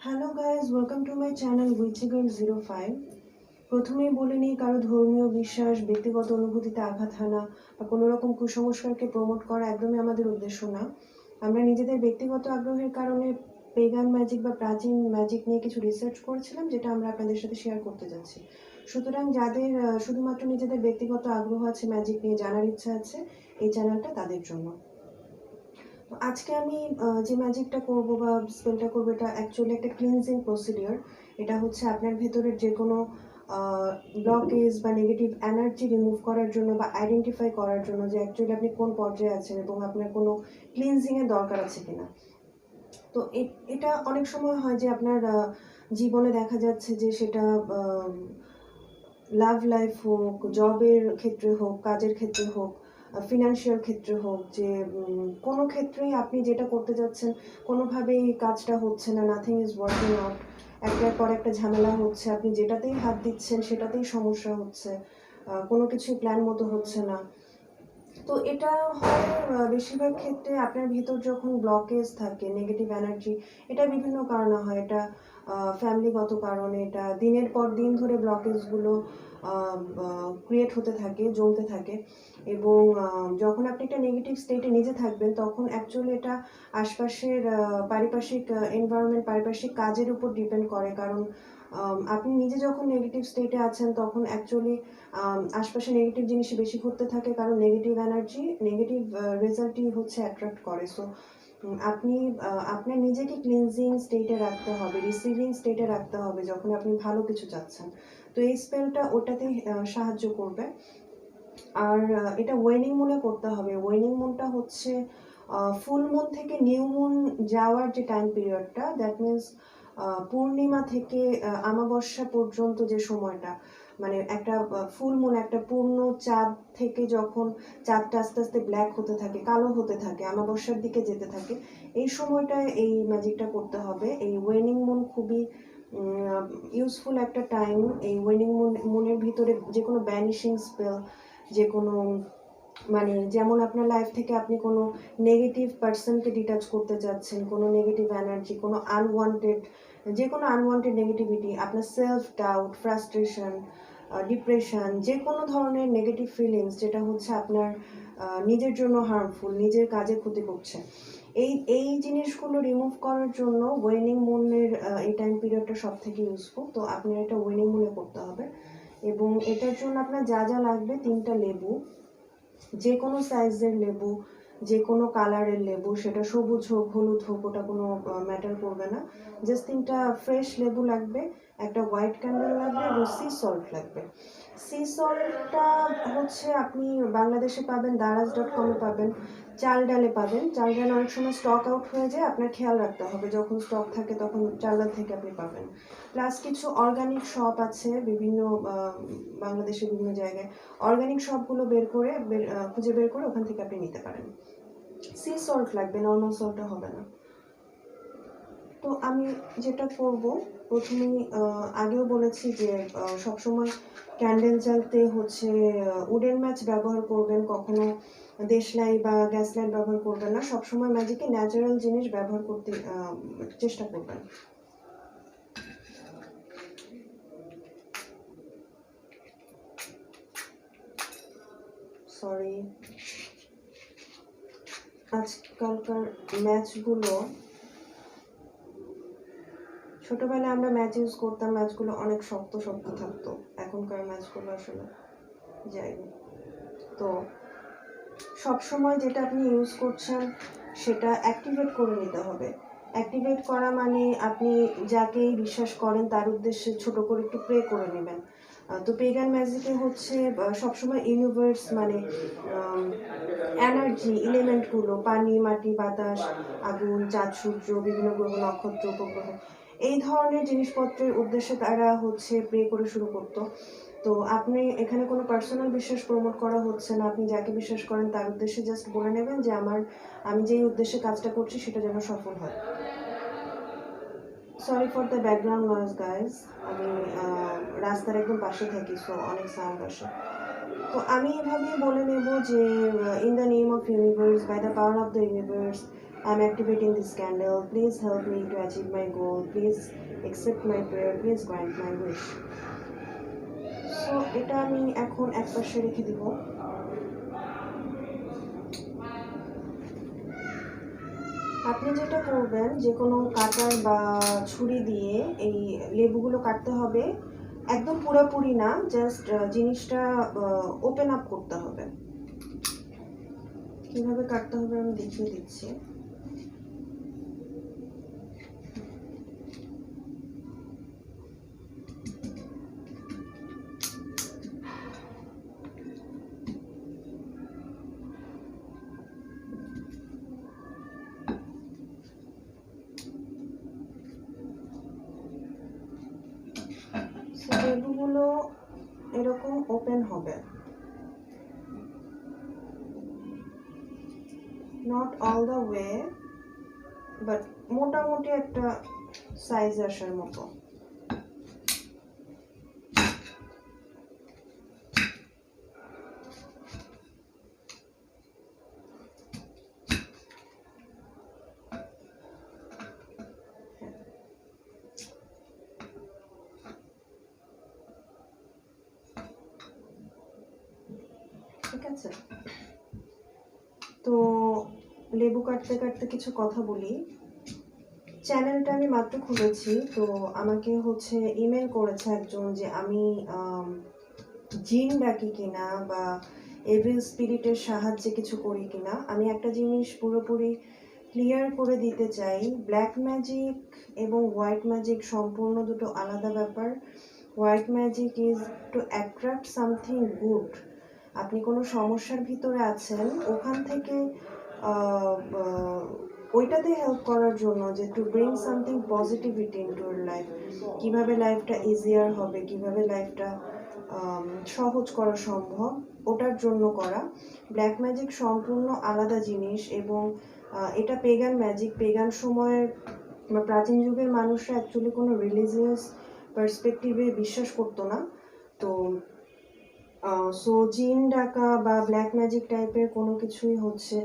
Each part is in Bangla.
Hello guys, welcome to my channel উইচিগার্ল05। প্রথমেই বলে নিই, কারো ধর্মীয় বিশ্বাস, ব্যক্তিগত অনুভূতিতে আঘাত হানা বা কোনো রকম কুসংস্কারকে প্রমোট করা একদমই আমাদের উদ্দেশ্য না। আমরা নিজেদের ব্যক্তিগত আগ্রহের কারণে পেগান ম্যাজিক বা প্রাচীন ম্যাজিক নিয়ে কিছু রিসার্চ করেছিলাম, যেটা আমরা আপনাদের সাথে শেয়ার করতে যাচ্ছি। সুতরাং যাদের শুধুমাত্র নিজেদের ব্যক্তিগত আগ্রহ আছে, ম্যাজিক নিয়ে জানার ইচ্ছা আছে, এই চ্যানেলটা তাদের জন্য। তো আজকে আমি যে ম্যাজিকটা করব বা স্পেলটা করবো, এটা অ্যাকচুয়ালি একটা ক্লিনজিং প্রসিডিওর। এটা হচ্ছে আপনার ভেতরের যে কোনো ব্লকেজ বা নেগেটিভ এনার্জি রিমুভ করার জন্য বা আইডেন্টিফাই করার জন্য যে অ্যাকচুয়ালি আপনি কোন পর্যায়ে আছেন এবং আপনার কোনো ক্লিনজিংয়ের দরকার আছে কিনা। তো এটা অনেক সময় হয় যে আপনার জীবনে দেখা যাচ্ছে যে সেটা লাভ লাইফ হোক, জবের ক্ষেত্রে হোক, কাজের ক্ষেত্রে হোক, ফিনান্সিয়াল ক্ষেত্রে হোক, যে কোনো ক্ষেত্রেই আপনি যেটা করতে যাচ্ছেন কোনোভাবেই কাজটা হচ্ছে না, নাথিং ইজ ওয়ার্কিং আউট, একটার পর একটা ঝামেলা হচ্ছে, আপনি যেটাতেই হাত দিচ্ছেন সেটাতেই সমস্যা হচ্ছে, কোনো কিছুই প্ল্যান মতো হচ্ছে না। তো এটা হয় বেশিরভাগ ক্ষেত্রে আপনার ভিতর যখন ব্লকেজ থাকে, নেগেটিভ এনার্জি, এটা বিভিন্ন কারণে হয়। এটা ফ্যামিলিগত কারণে, এটা দিনের পর দিন ধরে ব্লকেজগুলো ক্রিয়েট হতে থাকে, জমতে থাকে। এবং যখন আপনি একটা নেগেটিভ স্টেটে নিজে থাকবেন, তখন অ্যাকচুয়ালি এটা আশপাশের পারিপার্শ্বিক এনভায়রনমেন্ট, পারিপার্শ্বিক কাজের উপর ডিপেন্ড করে। কারণ আপনি নিজে যখন নেগেটিভ স্টেটে আছেন, তখন অ্যাকচুয়ালি আশপাশে নেগেটিভ জিনিসই বেশি ঘটতে থাকে, কারণ নেগেটিভ এনার্জি নেগেটিভ রেজাল্টই হচ্ছে অ্যাট্রাক্ট করে। সো আপনি আপনার নিজেকে ক্লিনজিং স্টেটে রাখতে হবে, রিসিভিং স্টেটে রাখতে হবে যখন আপনি ভালো কিছু চাচ্ছেন। তো এই স্পেলটা ওটাতে সাহায্য করবে। আর এটা ওয়েনিং মুনে করতে হবে। ওয়েনিং মুনটা হচ্ছে ফুল মুন থেকে নিউ মুন যাওয়ার যে টাইম পিরিয়ডটা, দ্যাট মিনস পূর্ণিমা থেকে আমাবস্যা পর্যন্ত যে সময়টা, মানে একটা ফুল মুন, একটা পূর্ণ চাঁদ থেকে যখন চাঁদটা আস্তে আস্তে ব্ল্যাক হতে থাকে, কালো হতে থাকে, আমাবস্যার দিকে যেতে থাকে, এই সময়টায় এই ম্যাজিকটা করতে হবে। এই ওয়েনিং মুন খুবই ইউজফুল একটা টাইম। এই ওয়েনিং মুনের ভিতরে যে কোনো ব্যানিশিং স্পেল, যে কোনো, মানে যেমন আপনার লাইফ থেকে আপনি কোনো নেগেটিভ পার্সনকে ডিটাচ করতে চাচ্ছেন, কোনো নেগেটিভ এনার্জি, কোনো আনওয়ান্টেড, যে কোনো আনওয়ান্টেড নেগেটিভিটি, আপনার সেলফ ডাউট, ফ্রাস্ট্রেশন, ডিপ্রেশন, যে কোনো ধরনের নেগেটিভ ফিলিংস যেটা হচ্ছে আপনার নিজের জন্য হার্মফুল, নিজের কাজে ক্ষতি করছে, এই এই জিনিসগুলো রিমুভ করার জন্য ওয়েনিং মুনের এই টাইম পিরিয়ডটা সব থেকে ইউজফুল। তো আপনার এটা ওয়েনিং মুনে করতে হবে। এবং এটার জন্য আপনার যা যা লাগবে: 3টা লেবু, যে কোনো সাইজের লেবু, যে কোনো কালারের লেবু, সেটা সবুজ হোক, হলুদ হোক, ওটা কোনো ম্যাটার করবে না। জাস্ট 3টা ফ্রেশ লেবু লাগবে, একটা হোয়াইট ক্যান্ডেল লাগবে এবং সি সল্ট লাগবে। সি সল্টটা হচ্ছে আপনি বাংলাদেশে পাবেন, দারাজ.com-এ পাবেন, চাল ডালে পাবেন। চাল ডালে অনেক সময় স্টক আউট হয়ে যায়, আপনার খেয়াল রাখতে হবে, যখন স্টক থাকে তখন চাল ডাল থেকে আপনি পাবেন। প্লাস কিছু অর্গানিক শপ আছে বিভিন্ন বাংলাদেশের বিভিন্ন জায়গায়, অর্গানিক শপগুলো খুঁজে বের করে ওখান থেকে আপনি নিতে পারেন। সি সল্ট লাগবে, নর্মাল সল্টটা হবে না। তো আমি যেটা করব, প্রথমেই আগেও বলেছি যে সবসময় ক্যান্ডেল জ্বালতে হচ্ছে উডেন ম্যাচ ব্যবহার করবেন, কখনো দেশলাই বা গ্যাস লাইট ব্যবহার করবেন না। সবসময় ম্যাজিকে ন্যাচারাল জিনিস ব্যবহার করতে চেষ্টা করবেন। সরি, আজকালকার ম্যাচগুলো, ছোটবেলায় আমরা ম্যাচ ইউজ করতাম, ম্যাচগুলো অনেক শক্ত শক্ত থাকতো, এখনকার ম্যাচগুলো আসলে যায়নি। তো সবসময় যেটা আপনি ইউজ করছেন সেটা অ্যাক্টিভেট করে নিতে হবে। অ্যাক্টিভেট করা মানে আপনি যাকেই বিশ্বাস করেন তার উদ্দেশ্যে ছোট করে একটু প্রে করে নেবেন। তো পেগান ম্যাজিকে হচ্ছে সবসময় ইউনিভার্স, মানে এনার্জি এলিমেন্টগুলো, পানি, মাটি, বাতাস, আগুন, চাঁদ, সূর্য, বিভিন্ন গ্রহ, নক্ষত্র, উপগ্রহ, এই ধরনের জিনিসপত্রের উদ্দেশ্যে তারা হচ্ছে প্রে করে শুরু করতো। তো আপনি এখানে কোনো পার্সোনাল বিশ্বাস প্রমোট করা হচ্ছে না, আপনি যাকে বিশ্বাস করেন তার উদ্দেশ্যে জাস্ট বলে নেবেন যে আমি যেই উদ্দেশ্যে কাজটা করছি সেটা যেন সফল হয়। Sorry for the background noise guys, আমি রাস্তার একদম পাশে থাকি, সো অনেক সাউন্ড আসে। তো আমি এভাবেই বলে নেব যে in the name of universe, by the power of the universe, I'm activating this candle. Please help me to achieve my goal. Please accept my prayer. Please grant my wish. So এটা আমি এখন একপাশে রেখে দিব। আপনি যেটা করবেন, যে কোনো কাটার বা ছুরি দিয়ে এই লেবুগুলো কাটতে হবে, একদম পুরোপুরি না, জাস্ট জিনিসটা ওপেন আপ করতে হবে। কিভাবে কাটতে হবে আমি দেখিয়ে দিচ্ছি। লেবুগুলো এরকম ওপেন হবে, not all the way, but মোটামুটি একটা সাইজ আসার মতো। ঠিক আছে, তো লেবু কাটতে কাটতে কিছু কথা বলি। চ্যানেলটা আমি মাত্র খুলেছি, তো আমাকে হচ্ছে ইমেল করেছে একজন যে আমি জিন ডাকি কিনা বা এভিল স্পিরিটের সাহায্যে কিছু করি কিনা। আমি একটা জিনিস পুরোপুরি ক্লিয়ার করে দিতে চাই, ব্ল্যাক ম্যাজিক এবং হোয়াইট ম্যাজিক সম্পূর্ণ দুটো আলাদা ব্যাপার। White magic is two attract something good. আপনি কোনো সমস্যার ভিতরে আছেন, ওখান থেকে ওইটাতে হেল্প করার জন্য, যে to bring something positivity into your life, কীভাবে লাইফটা ইজিয়ার হবে, কীভাবে লাইফটা সহজ করা সম্ভব, ওটার জন্য করা। ব্ল্যাক ম্যাজিক সম্পূর্ণ আলাদা জিনিস, এবং এটা পেগান ম্যাজিক। পেগান সময়ের বা প্রাচীন যুগের মানুষরা অ্যাকচুয়ালি কোনো রিলিজিয়াস পার্সপেক্টিভে বিশ্বাস করতো না। তো সো জিন ডাকা বা ব্ল্যাক ম্যাজিক টাইপের কোনো কিছুই হচ্ছে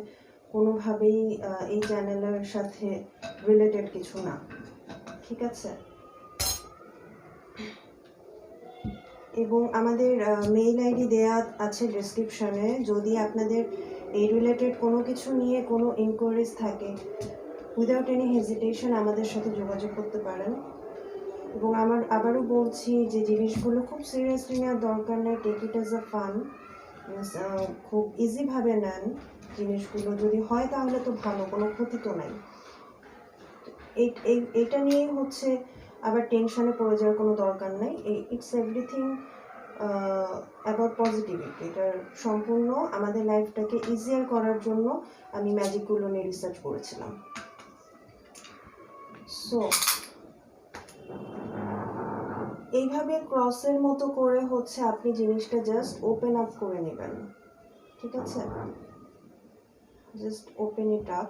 কোনোভাবেই এই চ্যানেলের সাথে রিলেটেড কিছু না, ঠিক আছে? এবং আমাদের মেইল আইডি দেয়া আছে ডেসক্রিপশনে। যদি আপনাদের এই রিলেটেড কোনো কিছু নিয়ে কোনো ইনকোয়ারিজ থাকে, উইদাউট এনি হেজিটেশন আমাদের সাথে যোগাযোগ করতে পারেন। এবং আবারও বলছি যে জিনিসগুলো খুব সিরিয়াসলি নেওয়ার দরকার নেই, take it as a fun, খুব ইজিভাবে নেন জিনিসগুলো। যদি হয় তাহলে তো ভালো, কোনো ক্ষতি তো নাই। এইটা নিয়েই হচ্ছে আবার টেনশনে পড়ে যাওয়ার কোনো দরকার নেই। It's everything about positivity. এটার সম্পূর্ণ আমাদের লাইফটাকে ইজিয়ার করার জন্য আমি ম্যাজিকগুলো নিয়ে রিসার্চ করেছিলাম। সো এইভাবে ক্রসের মতো করে হচ্ছে আপনি জিনিসটা জাস্ট ওপেন আপ করে নেবেন, ঠিক আছে? Just open it up.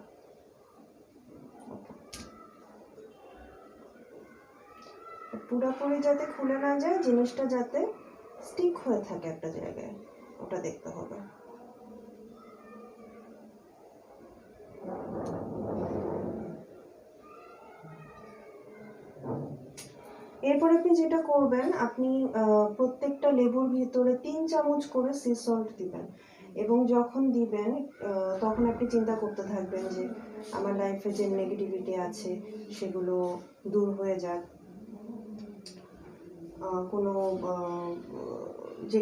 পুরোপুরি যাতে খুলে না যায়, জিনিসটা যাতে স্টিক হয়ে থাকে একটা জায়গায়, ওটা দেখতে হবে। এরপর আপনি যেটা করবেন, আপনি প্রত্যেকটা লেবুর ভিতরে 3 চামচ করে সি সল্ট দিবেন, এবং যখন দিবেন তখন আপনি চিন্তা করতে থাকবেন যে আমার লাইফে যে নেগেটিভিটি আছে সেগুলো দূর হয়ে যাক। কোনো যে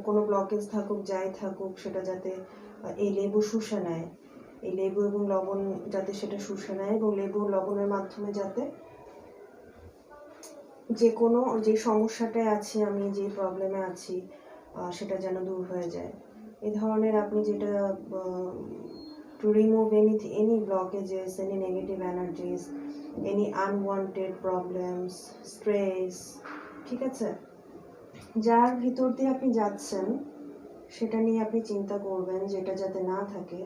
কোনো ব্লকেজ থাকুক, যাই থাকুক, সেটা যাতে এই লেবু শুষে নেয়, এই লেবু এবং লবণ যাতে সেটা শুষে নেয়, এবং লেবু লবণের মাধ্যমে যাতে যে সমস্যাটায় আছি আমি, যে প্রবলেমে আছি, সেটা যেন দূর হয়ে যায়। এই ধরনের আপনি যেটা to remove any blockages, any negative energies, any unwanted problems, stress, ঠিক আছে? যার ভিতর দিয়ে আপনি যাচ্ছেন সেটা নিয়ে আপনি চিন্তা করবেন, যেটা যাতে না থাকে।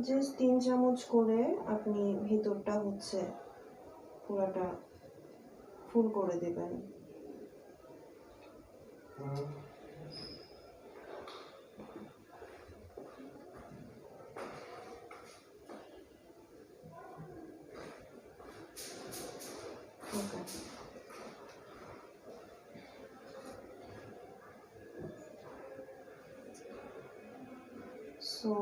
জাস্ট 3 চামচ করে আপনি ভিতরটা হচ্ছে পুরাটা ফুল করে দেবেন। ওকে, সো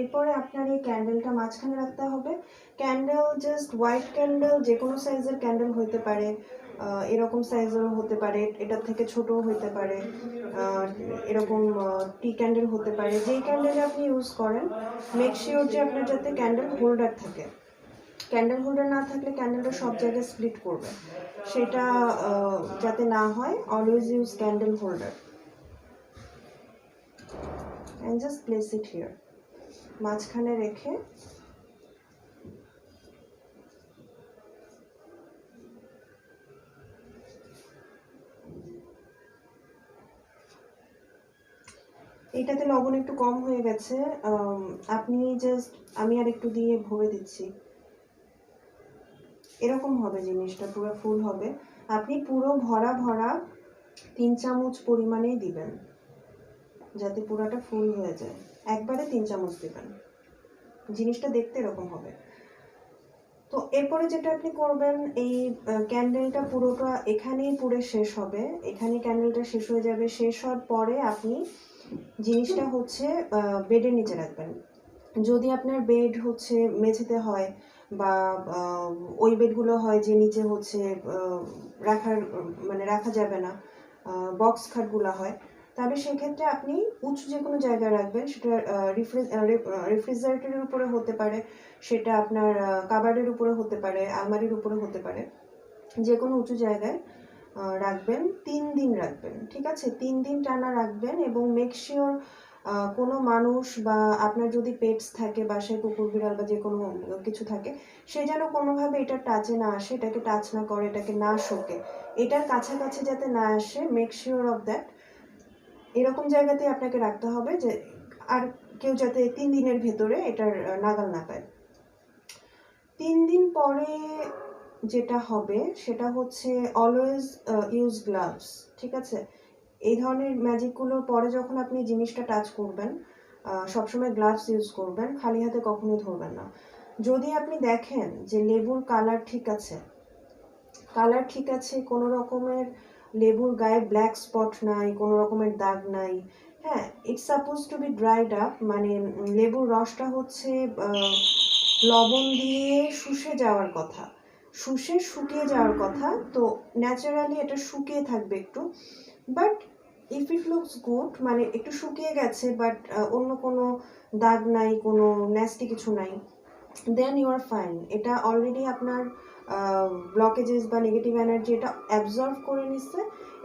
এরপরে আপনার এই ক্যান্ডেলটা মাঝখানে রাখতে হবে। ক্যান্ডেল জাস্ট হোয়াইট ক্যান্ডেল, যে কোনো সাইজের ক্যান্ডেল হতে পারে, এরকম সাইজেরও হতে পারে, এটার থেকে ছোটও হতে পারে, এরকম টি ক্যান্ডেল হতে পারে। যেই ক্যান্ডেল আপনি ইউজ করেন, মেক শিওর যে আপনার যাতে ক্যান্ডেল হোল্ডার থাকে। ক্যান্ডেল হোল্ডার না থাকলে ক্যান্ডেলটা সব জায়গায় স্প্লিট করবে, সেটা যাতে না হয়, always use candle holder and just place it here. মাঝখানে রেখে এটাতে লবণ একটু কম হয়ে গেছে, আপনি জাস্ট, আমি আর একটু দিয়ে ভরে দিচ্ছি। এরকম হবে জিনিসটা, পুরো ফুল হবে। আপনি পুরো ভরা ভরা 3 চামচ পরিমাণেই দিবেন, যাতে পুরাটা ফুল হয়ে যায়। একবারে 3 চামচ দিবেন, জিনিসটা দেখতে এরকম হবে। তো এরপরে যেটা আপনি করবেন, এই ক্যান্ডেলটা পুরোটা এখানেই পুড়ে শেষ হবে, এখানেই ক্যান্ডেলটা শেষ হয়ে যাবে। শেষ হওয়ার পরে আপনি জিনিসটা হচ্ছে বেডের নিচে রাখবেন। যদি আপনার বেড হচ্ছে মেঝেতে হয় বা ওই বেডগুলো হয় যে নিচে হচ্ছে রাখার মানে রাখা যাবে না, বক্স খাটগুলো হয়, তাহলে সেক্ষেত্রে আপনি উঁচু যে কোনো জায়গায় রাখবেন। সেটা রেফ্রিজারেটরের উপরে হতে পারে, সেটা আপনার কাবার্ডের উপরে হতে পারে, আলমারির উপরে হতে পারে, যে কোনো উঁচু জায়গায় রাখবেন। 3 দিন রাখবেন, ঠিক আছে? 3 দিন টানা রাখবেন এবং মেক শিওর কোনো মানুষ বা আপনার যদি পেটস থাকে বাসায়, কুকুর বিড়াল বা যে কোনো কিছু থাকে, সে যেন কোনোভাবে এটা টাচে না আসে, এটাকে টাচ না করে, এটাকে না শোকে, এটার কাছাকাছি যাতে না আসে। Make sure of that. এরকম জায়গাতে আপনাকে রাখতে হবে যে আর কেউ যাতে 3 দিনের ভেতরে এটার নাগাল না পায়। 3 দিন পরে যেটা হবে সেটা হচ্ছে অলওয়েজ ইউজ গ্লাভস, ঠিক আছে? এই ধরনের ম্যাজিকগুলোর পরে যখন আপনি জিনিসটা টাচ করবেন, সবসময় গ্লাভস ইউজ করবেন, খালি হাতে কখনোই ধরবেন না। যদি আপনি দেখেন যে লেবুর কালার ঠিক আছে, কোনো রকমের লেবুর গায়ে ব্ল্যাক স্পট নাই, কোনো রকমের দাগ নাই, হ্যাঁ, it's suppose to be dried up, মানে লেবুর রসটা হচ্ছে লবণ দিয়ে শুষে যাওয়ার কথা, শুকিয়ে যাওয়ার কথা। তো ন্যাচারালি এটা শুকিয়ে থাকবে একটু, but if it looks good, মানে একটু শুকিয়ে গেছে বাট অন্য কোনো দাগ নাই, কোনো ন্যাস্টি কিছু নাই, দেন ইউ আর ফাইন। এটা অলরেডি আপনার ব্লকেজেস বা নেগেটিভ এনার্জি এটা অ্যাবজর্ভ করে নিচ্ছে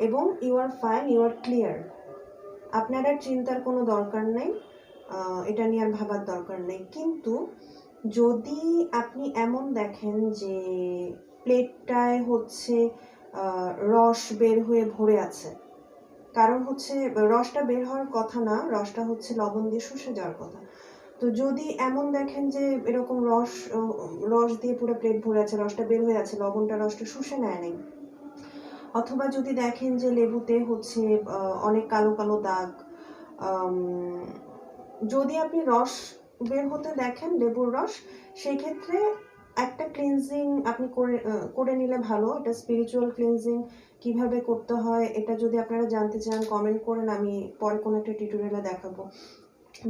এবং you are fine, you are clear. আপনার আর চিন্তার কোনো দরকার নেই, এটা নিয়ে আর ভাবার দরকার নেই। কিন্তু যদি আপনি এমন দেখেন যে প্লেটটায় হচ্ছে রস বের হয়ে ভরে আছে, কারণ হচ্ছে রসটা বের হওয়ার কথা না, রসটা হচ্ছে লবণ দিয়ে শুষে যাওয়ার কথা। তো যদি এমন দেখেন যে এরকম রস দিয়ে পুরো প্লেট ভরে আছে, রসটা বের হয়ে আছে, লবণটা রসটা শুষে নেয় নাই, অথবা যদি দেখেন যে লেবুতে হচ্ছে অনেক কালো কালো দাগ, যদি আপনি রস বের হতে দেখেন লেবুর রস, সেই ক্ষেত্রে একটা ক্লিনজিং আপনি করে নিলে ভালো। এটা স্পিরিচুয়াল ক্লিনজিং কিভাবে করতে হয়, এটা যদি আপনারা জানতে চান কমেন্ট করেন, আমি পরে কোনো একটা টিউটোরিয়ালে দেখাবো।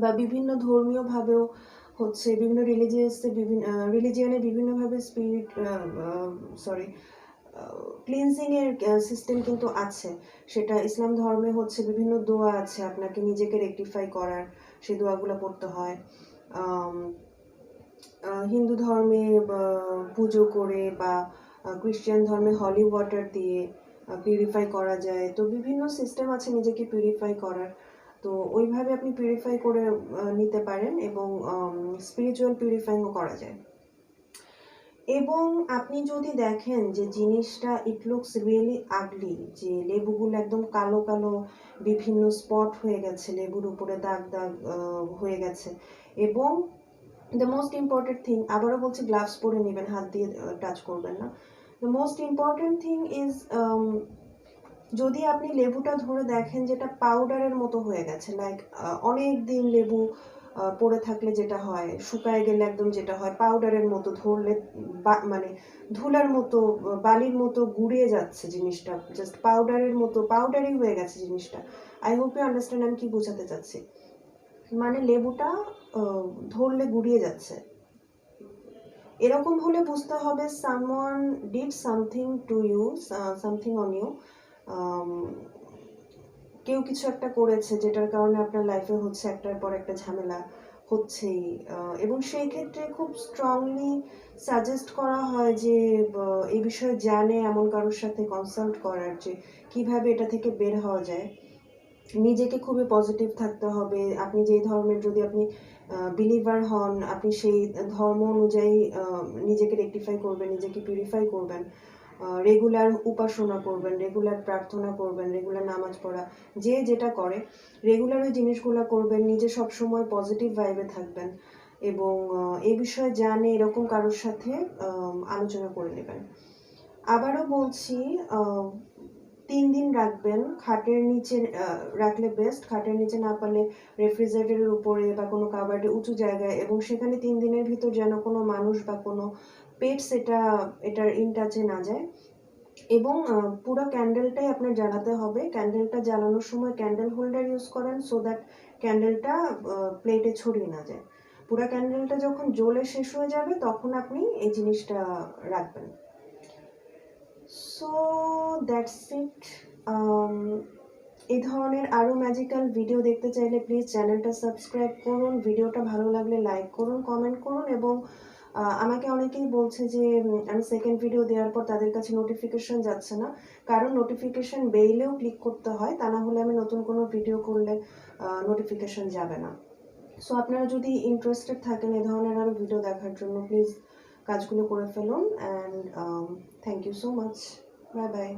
বা বিভিন্ন ধর্মীয়ভাবেও হচ্ছে, বিভিন্ন রিলিজিয়নে বিভিন্নভাবে ক্লিনজিংয়ের সিস্টেম কিন্তু আছে। সেটা ইসলাম ধর্মে হচ্ছে বিভিন্ন দোয়া আছে আপনাকে নিজেকে রেকটিফাই করার, সেই দোয়াগুলো পড়তে হয়। হিন্দু ধর্মে পুজো করে বা খ্রিস্টান ধর্মে হলি ওয়াটার দিয়ে পিউরিফাই করা যায়। তো বিভিন্ন সিস্টেম আছে নিজেকে পিউরিফাই করার, তো ওইভাবে আপনি পিউরিফাই করে নিতে পারেন এবং স্পিরিচুয়াল পিউরিফাইংও করা যায়। এবং আপনি যদি দেখেন যে জিনিসটা ইট লুকস রিয়েলি আগলি, যে লেবুগুলো একদম কালো কালো বিভিন্ন স্পট হয়ে গেছে, লেবুর উপরে দাগ দাগ হয়ে গেছে, এবং দ্য মোস্ট ইম্পর্টেন্ট থিং, আবারও বলছি গ্লাভস পরে নেবেন, হাত দিয়ে টাচ করবেন না। The most important thing is, যদি আপনি লেবুটা ধরে দেখেন যেটা পাউডারের মতো হয়ে গেছে, লাইক অনেক দিন লেবু পড়ে থাকলে যেটা হয়, শুকায় গেলে একদম যেটা হয় পাউডারের মতো, ধরলে মানে ধুলার মতো, বালির মতো গুড়িয়ে যাচ্ছে জিনিসটা, জাস্ট পাউডারের মতো পাউডারই হয়ে গেছে জিনিসটা। আই হোপ ইউ আন্ডারস্ট্যান্ড আমি কি বোঝাতে চাচ্ছি। মানে লেবুটা ধরলে গুড়িয়ে যাচ্ছে, এরকম হলে বুঝতে হবে someone did something to you, something on you, কেউ কিছু একটা করেছে যেটার কারণে আপনার লাইফে হচ্ছে একটার পর একটা ঝামেলা হচ্ছেই। এবং সেই ক্ষেত্রে খুব স্ট্রংলি সাজেস্ট করা হয় যে এই বিষয়ে জানে এমন কারোর সাথে কনসাল্ট করার, যে কিভাবে এটা থেকে বের হওয়া যায়। নিজেকে খুবই পজিটিভ থাকতে হবে, আপনি যেই ধর্মের, যদি আপনি বিলিভার হন, আপনি সেই ধর্ম অনুযায়ী নিজেকে রেকটিফাই করবেন, নিজেকে পিউরিফাই করবেন, রেগুলার উপাসনা করবেন, রেগুলার প্রার্থনা করবেন, রেগুলার নামাজ পড়া, যে যেটা করে রেগুলার ওই জিনিসগুলো করবেন, নিজে সবসময় পজিটিভ ভাইবে থাকবেন, এবং এই বিষয়ে জানে এরকম কারোর সাথে আলোচনা করে নেবেন। আবারও বলছি, 3 দিন রাখবেন, খাটের নিচে রাখলে বেস্ট, খাটের নিচে না পারলে রেফ্রিজারেটরের উপরে বা কোনো কাবার্ডে উঁচু জায়গায়, এবং সেখানে 3 দিনের ভিতর যেন কোনো মানুষ বা কোনো পেটস এটার ইনটাচে না যায়। এবং পুরো ক্যান্ডেলটাই আপনার জ্বালাতে হবে, ক্যান্ডেলটা জ্বালানোর সময় ক্যান্ডেল হোল্ডার ইউজ করেন, সো দ্যাট ক্যান্ডেলটা প্লেটে ছড়িয়ে না যায়। পুরো ক্যান্ডেলটা যখন জ্বলে শেষ হয়ে যাবে তখন আপনি এই জিনিসটা রাখবেন। So that's it. এই ধরনের আরও ম্যাজিক্যাল ভিডিও দেখতে চাইলে প্লিজ চ্যানেলটা সাবস্ক্রাইব করুন, ভিডিওটা ভালো লাগলে লাইক করুন, কমেন্ট করুন, এবং আমাকে অনেকেই বলছে যে আমি সেকেন্ড ভিডিও দেওয়ার পর তাদের কাছে নোটিফিকেশন যাচ্ছে না, কারণ নোটিফিকেশন বেলেও ক্লিক করতে হয়, তা না হলে আমি নতুন কোনো ভিডিও করলে নোটিফিকেশন যাবে না। সো আপনারা যদি ইন্টারেস্টেড থাকেন এ ধরনের আরও ভিডিও দেখার জন্য, প্লিজ কাজগুলো করে ফেলুন, and thank you so much, bye by.